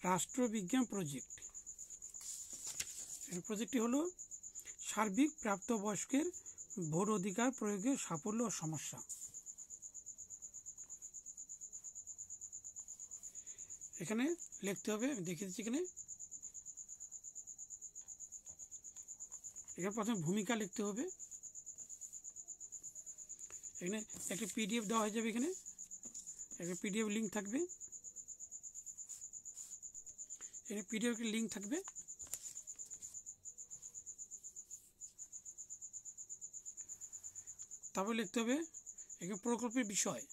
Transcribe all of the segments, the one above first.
রাষ্ট্রবিজ্ঞান প্রজেক্ট। এই প্রজেক্টটি হলো সার্বিক প্রাপ্তবয়স্কের ভোট অধিকার প্রয়োগের সাফল্য ও সমস্যা। এখানে লিখতে হবে, আমি দেখিয়ে দিচ্ছি। এখানে প্রথমে ভূমিকা লিখতে হবে। এখানে একটি পিডিএফ দেওয়া হয়ে যাবে, এখানে একটা পিডিএফ লিঙ্ক থাকবে, এখানে পিডিএফ লিঙ্ক থাকবে। তারপরে লিখতে হবে এখানে প্রকল্পের বিষয়,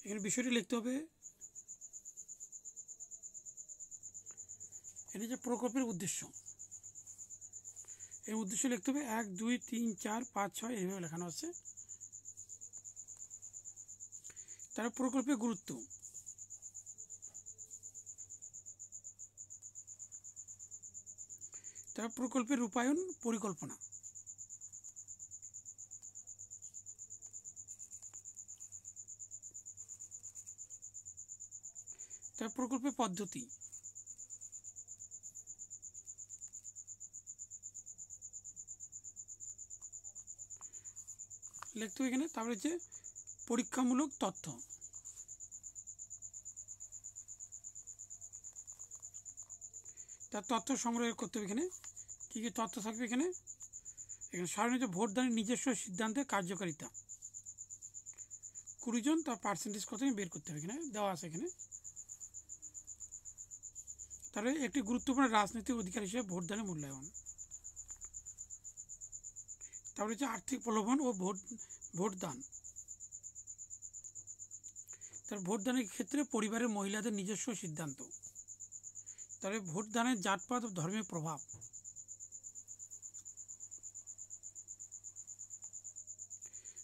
এখানে বিষয়টি লিখতে হবে। এটা যে প্রকল্পের উদ্দেশ্য, এই উদ্দেশ্য লিখতে হবে 1, 2, 3, 4, 5, 6 এইভাবে লেখানো আছে। তার প্রকল্পের গুরুত্ব, তার প্রকল্পের রূপায়ণ পরিকল্পনা, তার প্রকল্পের পদ্ধতি, লিখতে হবে এখানে। তারপরে হচ্ছে পরীক্ষামূলক তথ্য, তার তথ্য সংগ্রহ করতে হবে। এখানে কী কী তথ্য থাকবে, এখানে সাধারণত ভোটদানের নিজস্ব সিদ্ধান্তের কার্যকারিতা 20 জন, তার পার্সেন্টেজ কত বের করতে হবে, এখানে দেওয়া আছে। এখানে তাহলে একটি গুরুত্বপূর্ণ রাজনৈতিক অধিকার হিসেবে ভোটদানের মূল্যায়ন। তারপরে হচ্ছে আর্থিক প্রলোভন ও ভোটদান। তার ভোটদানের ক্ষেত্রে পরিবারের মহিলাদের নিজস্ব সিদ্ধান্ত। তাহলে ভোটদানের জাতপাত ও ধর্মের প্রভাব।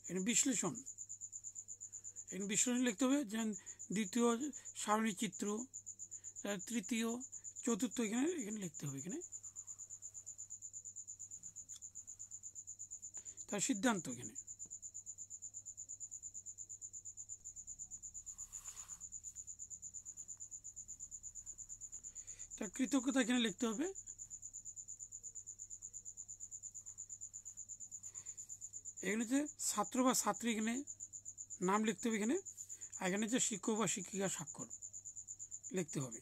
এখানে বিশ্লেষণ, এখানে বিশ্লেষণ লিখতে হবে, যেমন দ্বিতীয় সারণী চিত্র, তৃতীয়, চতুর্থ, এখানে লিখতে হবে। এখানে তার সিদ্ধান্ত, এখানে তার কৃতজ্ঞতা এখানে লিখতে হবে। এখানে যে ছাত্র বা ছাত্রী, এখানে নাম লিখতে হবে। এখানে যে শিক্ষক বা শিক্ষিকা স্বাক্ষর লিখতে হবে।